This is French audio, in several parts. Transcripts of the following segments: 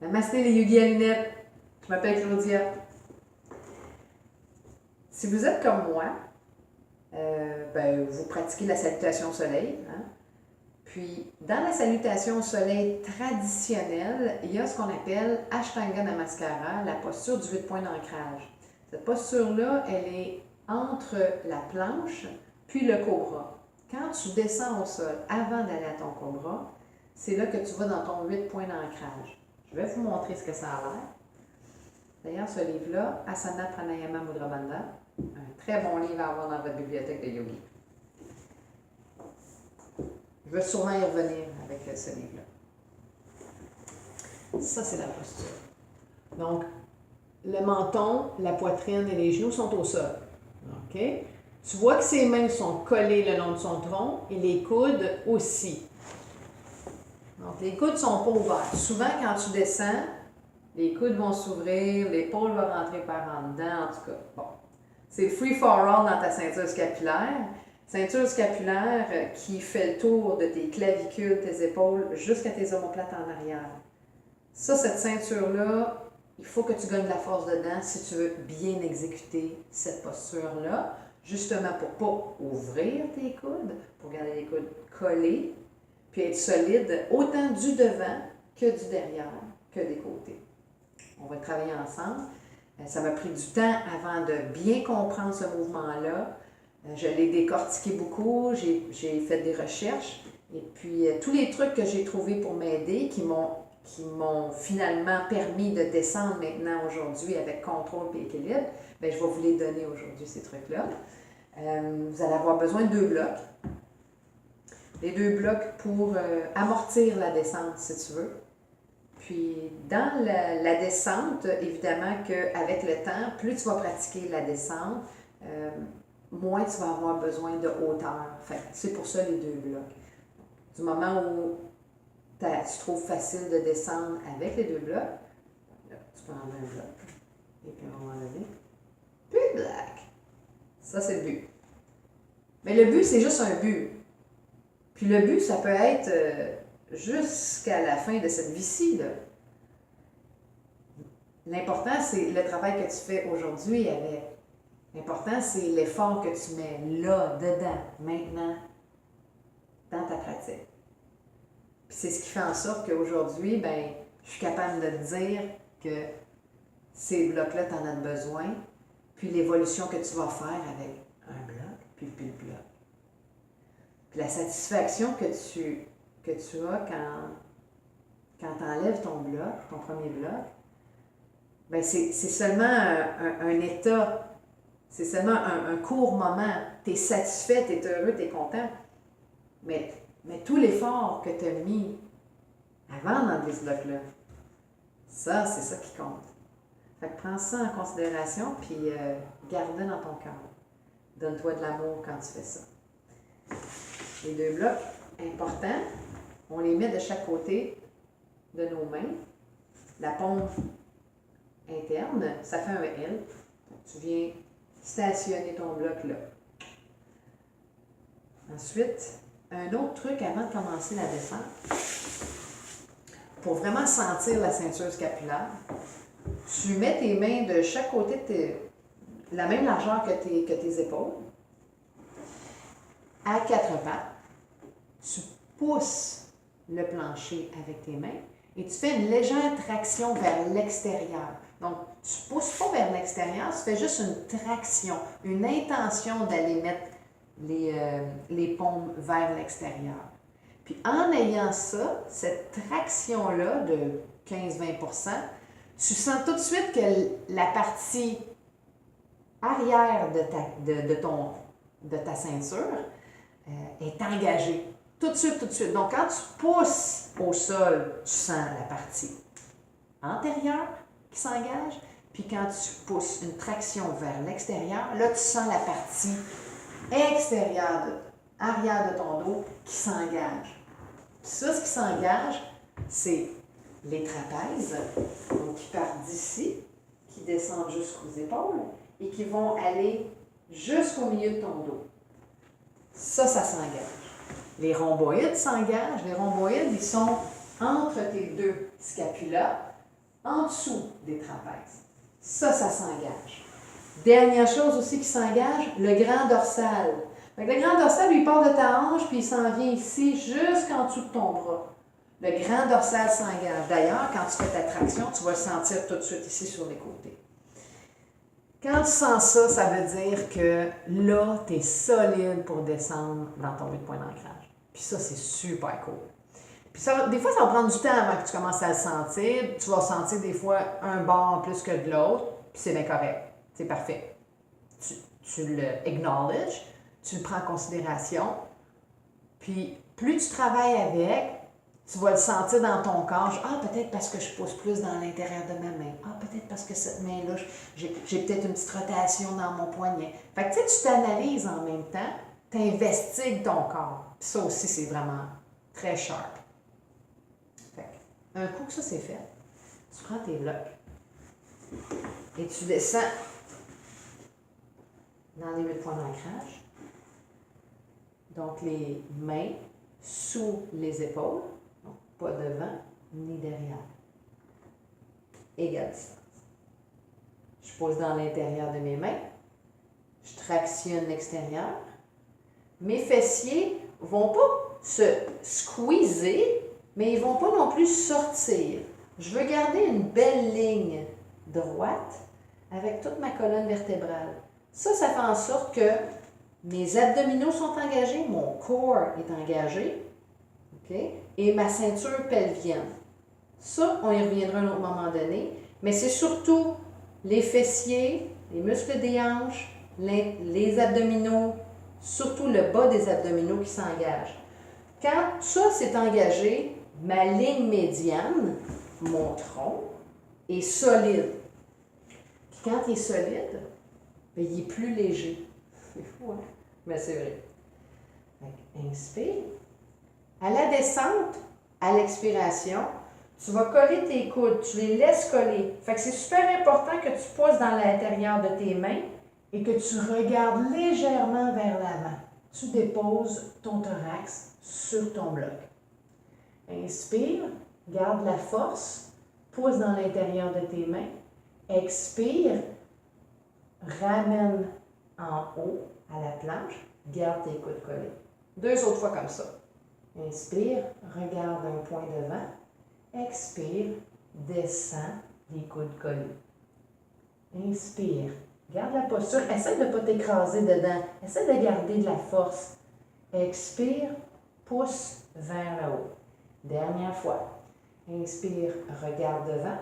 Namasté les yogis à lunettes. Je m'appelle Claudia. Si vous êtes comme moi, vous pratiquez la salutation au soleil. Hein? Puis, dans la salutation au soleil traditionnelle, il y a ce qu'on appelle Ashtanga Namaskara, la posture du 8 points d'ancrage. Cette posture-là, elle est entre la planche puis le cobra. Quand tu descends au sol avant d'aller à ton cobra, c'est là que tu vas dans ton 8 points d'ancrage. Je vais vous montrer ce que ça a l'air. D'ailleurs, ce livre-là, Asana Pranayama Mudra Bandha, un très bon livre à avoir dans votre bibliothèque de yogi. Je vais sûrement y revenir avec ce livre-là. Ça, c'est la posture. Donc, le menton, la poitrine et les genoux sont au sol. OK? Tu vois que ses mains sont collées le long de son tronc et les coudes aussi. Donc, les coudes sont pas ouverts. Souvent, quand tu descends, les coudes vont s'ouvrir, l'épaule va rentrer par en dedans, en tout cas. Bon. C'est free for all dans ta ceinture scapulaire. Ceinture scapulaire qui fait le tour de tes clavicules, tes épaules, jusqu'à tes omoplates en arrière. Ça, cette ceinture-là, il faut que tu gagnes de la force dedans si tu veux bien exécuter cette posture-là, justement pour ne pas ouvrir tes coudes, pour garder les coudes collés, puis être solide autant du devant que du derrière, que des côtés. On va travailler ensemble. Ça m'a pris du temps avant de bien comprendre ce mouvement-là. Je l'ai décortiqué beaucoup, j'ai fait des recherches. Et puis, tous les trucs que j'ai trouvés pour m'aider, qui m'ont finalement permis de descendre maintenant aujourd'hui avec contrôle et équilibre, bien, je vais vous les donner aujourd'hui, ces trucs-là. Vous allez avoir besoin de 2 blocs. Les 2 blocs pour amortir la descente, si tu veux. Puis, dans la descente, évidemment qu'avec le temps, plus tu vas pratiquer la descente, moins tu vas avoir besoin de hauteur. Fait, c'est pour ça les 2 blocs. Du moment où tu trouves facile de descendre avec les 2 blocs, là, tu peux enlever un bloc. Et puis on va enlever. Puis black. Ça, c'est le but. Mais le but, c'est juste un but. Puis le but, ça peut être jusqu'à la fin de cette vie-ci, là. L'important, c'est le travail que tu fais aujourd'hui avec. L'important, c'est l'effort que tu mets là, dedans, maintenant, dans ta pratique. Puis c'est ce qui fait en sorte qu'aujourd'hui, ben, je suis capable de te dire que ces blocs-là, tu en as besoin, puis l'évolution que tu vas faire avec un bloc, puis le bloc. Puis la satisfaction que tu as quand tu enlèves ton bloc, ton premier bloc, bien, c'est seulement un état, c'est seulement un court moment. Tu es satisfait, tu es heureux, tu es content. Mais tout l'effort que tu as mis avant d'enlever ce bloc-là, ça, c'est ça qui compte. Fait que prends ça en considération, puis garde-le dans ton cœur. Donne-toi de l'amour quand tu fais ça. Les 2 blocs importants, on les met de chaque côté de nos mains. La paume interne, ça fait un L. Tu viens stationner ton bloc là. Ensuite, un autre truc avant de commencer la descente, pour vraiment sentir la ceinture scapulaire, tu mets tes mains de chaque côté de la même largeur que tes épaules, à 4 pattes. Tu pousses le plancher avec tes mains et tu fais une légère traction vers l'extérieur. Donc, tu ne pousses pas vers l'extérieur, tu fais juste une traction, une intention d'aller mettre les paumes vers l'extérieur. Puis en ayant ça, cette traction-là de 15-20%, tu sens tout de suite que la partie arrière de ta ceinture est engagée. Tout de suite. Donc, quand tu pousses au sol, tu sens la partie antérieure qui s'engage. Puis quand tu pousses une traction vers l'extérieur, là, tu sens la partie extérieure, arrière de ton dos qui s'engage. Puis ça, ce qui s'engage, c'est les trapèzes, donc qui partent d'ici, qui descendent jusqu'aux épaules et qui vont aller jusqu'au milieu de ton dos. Ça s'engage. Les rhomboïdes s'engagent. Les rhomboïdes, ils sont entre tes 2 scapulas. en dessous des trapèzes. Ça s'engage. Dernière chose aussi qui s'engage, le grand dorsal. Fait que le grand dorsal, lui, il part de ta hanche, puis il s'en vient ici, jusqu'en dessous de ton bras. Le grand dorsal s'engage. D'ailleurs, quand tu fais ta traction, tu vas le sentir tout de suite ici sur les côtés. Quand tu sens ça, ça veut dire que là, tu es solide pour descendre dans ton 8 points d'ancrage. Puis ça, c'est super cool. Puis ça, des fois, ça va prendre du temps avant que tu commences à le sentir. Tu vas sentir des fois un bord plus que de l'autre, puis c'est bien correct. C'est parfait. Tu le acknowledges, tu le prends en considération, puis plus tu travailles avec, tu vas le sentir dans ton corps. Ah, peut-être parce que je pousse plus dans l'intérieur de ma main. Ah, peut-être parce que cette main-là, j'ai peut-être une petite rotation dans mon poignet. Fait que tu t'analyses en même temps, tu investigues ton corps. Puis ça aussi, c'est vraiment très sharp. Fait que, un coup que ça c'est fait, tu prends tes blocs et tu descends dans les 8 points d'ancrage. Donc, les mains sous les épaules. Donc, pas devant ni derrière. Égale distance. Je pose dans l'intérieur de mes mains. Je tractionne l'extérieur. Mes fessiers ne vont pas se squeezer, mais ils ne vont pas non plus sortir. Je veux garder une belle ligne droite avec toute ma colonne vertébrale. Ça fait en sorte que mes abdominaux sont engagés, mon corps est engagé, okay? Et ma ceinture pelvienne. Ça, on y reviendra à un autre moment donné, mais c'est surtout les fessiers, les muscles des hanches, les abdominaux, surtout le bas des abdominaux qui s'engagent. Quand ça c'est engagé, ma ligne médiane, mon tronc, est solide. Puis quand il est solide, bien, il est plus léger. C'est fou, hein? Mais c'est vrai. Inspire. À la descente, à l'expiration, tu vas coller tes coudes, tu les laisses coller. Fait que c'est super important que tu poses dans l'intérieur de tes mains et que tu regardes légèrement vers l'avant. Tu déposes ton thorax sur ton bloc. Inspire, garde la force, pose dans l'intérieur de tes mains. Expire, ramène en haut à la planche, garde tes coudes collés. 2 autres fois comme ça. Inspire, regarde un point devant. Expire, descends, les coudes collés. Inspire, garde la posture. Essaie de ne pas t'écraser dedans. Essaie de garder de la force. Expire, pousse vers le haut. Dernière fois. Inspire, regarde devant.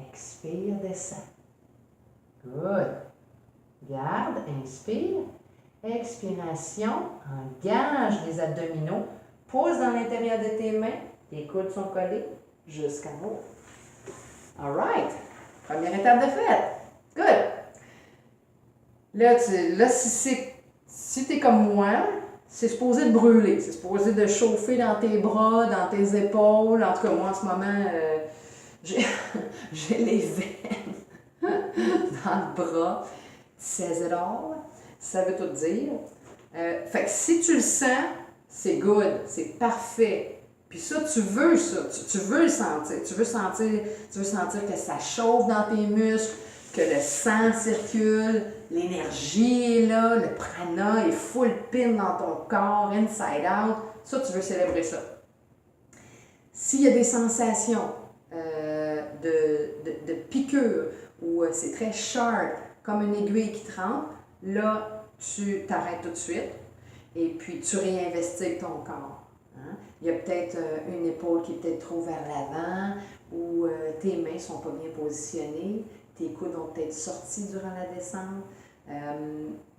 Expire, descends. Good. Garde, inspire. Expiration, engage les abdominaux. Pose dans l'intérieur de tes mains. Les coudes sont collés jusqu'en haut. All right. Première étape de fait. Good. Là si tu es comme moi, c'est supposé de brûler. C'est supposé de chauffer dans tes bras, dans tes épaules. En tout cas, moi, en ce moment, j'ai les veines dans le bras. Says it all. Ça veut tout dire. Fait que si tu le sens, c'est good, c'est parfait. Puis ça, tu veux le sentir. Tu veux sentir que ça chauffe dans tes muscles, que le sang circule, l'énergie est là, le prana est full pin dans ton corps, inside out. Ça, tu veux célébrer ça. S'il y a des sensations de piqûre ou c'est très sharp, comme une aiguille qui trempe, là, tu t'arrêtes tout de suite et puis tu réinvestigues ton corps. Hein? Il y a peut-être une épaule qui est peut-être trop vers l'avant ou tes mains ne sont pas bien positionnées, tes coudes ont peut-être sorti durant la descente.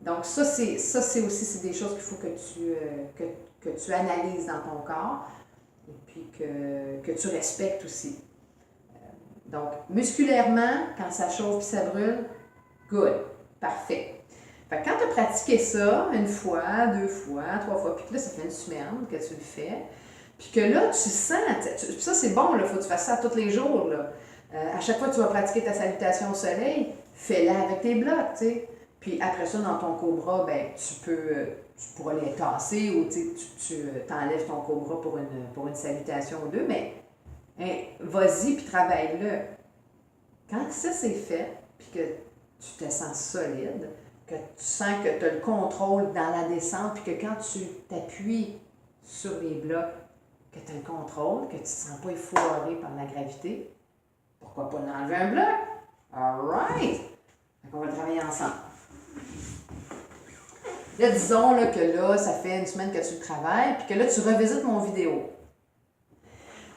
Donc ça c'est aussi des choses qu'il faut que tu analyses dans ton corps et puis que tu respectes aussi. Donc musculairement, quand ça chauffe et ça brûle, good, parfait. Fait que quand tu as pratiqué ça 1 fois, 2 fois, 3 fois, puis que là, ça fait 1 semaine que tu le fais, puis que là, tu sens, ça c'est bon, il faut que tu fasses ça tous les jours. Là. À chaque fois que tu vas pratiquer ta salutation au soleil, fais-la avec tes blocs, tu sais. Puis après ça, dans ton cobra, ben, tu pourras les tasser ou tu t'enlèves ton cobra pour une salutation ou 2, mais Hey, vas-y puis travaille-le. Quand ça c'est fait, puis que tu te sens solide, que tu sens que tu as le contrôle dans la descente, puis que quand tu t'appuies sur les blocs, que tu as le contrôle, que tu ne te sens pas effoiré par la gravité, pourquoi pas enlever un bloc? All right! On va travailler ensemble. Là, disons là, que là, ça fait une semaine que tu le travailles, puis que là, tu revisites mon vidéo.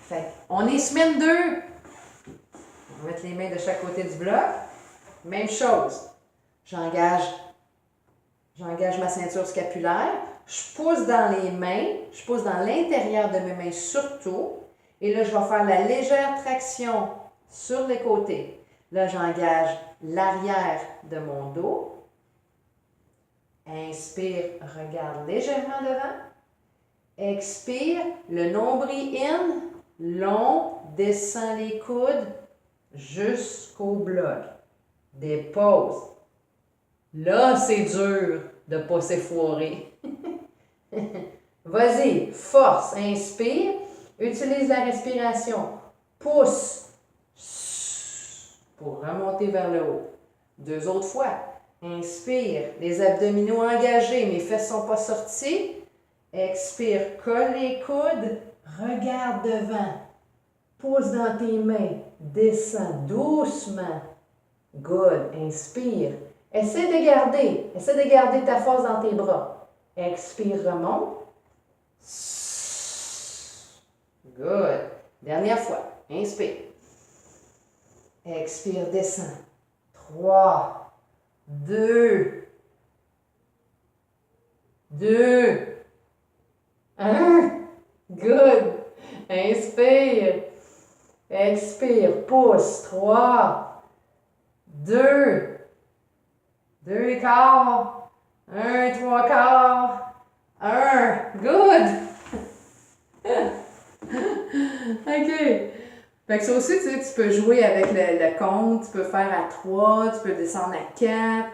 Fait on est semaine 2. On va mettre les mains de chaque côté du bloc. Même chose. J'engage ma ceinture scapulaire. Je pousse dans les mains. Je pousse dans l'intérieur de mes mains surtout. Et là, je vais faire la légère traction sur les côtés. Là, j'engage l'arrière de mon dos. Inspire, regarde légèrement devant. Expire, le nombril in, long, descend les coudes jusqu'au bloc. Dépose. Là, c'est dur de ne pas s'effoirer. Vas-y, force, inspire. Utilise la respiration. Pousse pour remonter vers le haut. 2 autres fois. Inspire, les abdominaux engagés, mes fesses ne sont pas sorties. Expire, colle les coudes, regarde devant. Pousse dans tes mains, descends doucement. Good, inspire. Essaie de garder ta force dans tes bras. Expire, remonte. Good. Dernière fois, inspire. Expire, descends. 3, 2, 1. Good. Inspire. Expire. Pousse. 3, 2, 2/4, 1/3/4, 1. Good. OK. Fait que ça aussi, tu peux jouer avec le compte, tu peux faire à 3, tu peux descendre à 4.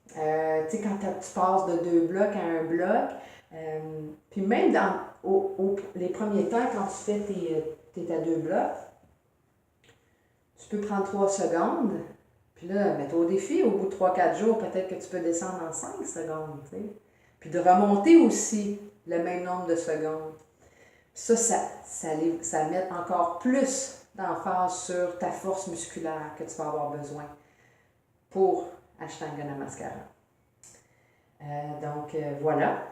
Tu sais, quand tu passes de 2 blocs à 1 bloc. Puis même dans les premiers temps, quand tu fais tes à 2 blocs, tu peux prendre 3 secondes. Puis là, mets-toi au défi, au bout de 3-4 jours, peut-être que tu peux descendre en 5 secondes. T'sais. Puis de remonter aussi le même nombre de secondes. Ça met encore plus d'emphase sur ta force musculaire que tu vas avoir besoin pour Ashtanga Namaskara. Donc, voilà.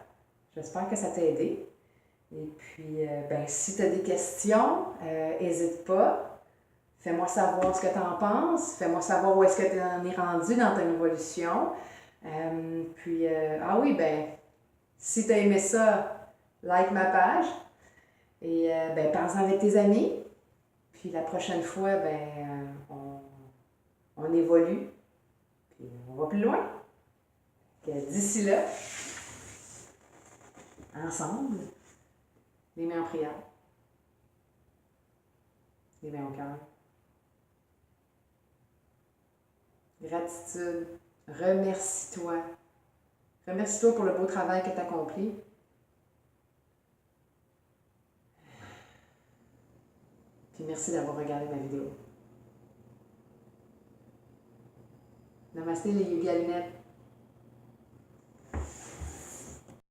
J'espère que ça t'a aidé. Et puis, si tu as des questions, n'hésite pas. Fais-moi savoir ce que tu en penses. Fais-moi savoir où est-ce que tu en es rendu dans ton évolution. Si tu as aimé ça, like ma page. Et parle-en avec tes amis. Puis la prochaine fois, on évolue. Puis on va plus loin. D'ici là, ensemble, les mains en prière. Les mains au cœur. Gratitude. Remercie-toi. Remercie-toi pour le beau travail que tu as accompli. Puis merci d'avoir regardé ma vidéo. Namasté les Yoga Lunettes.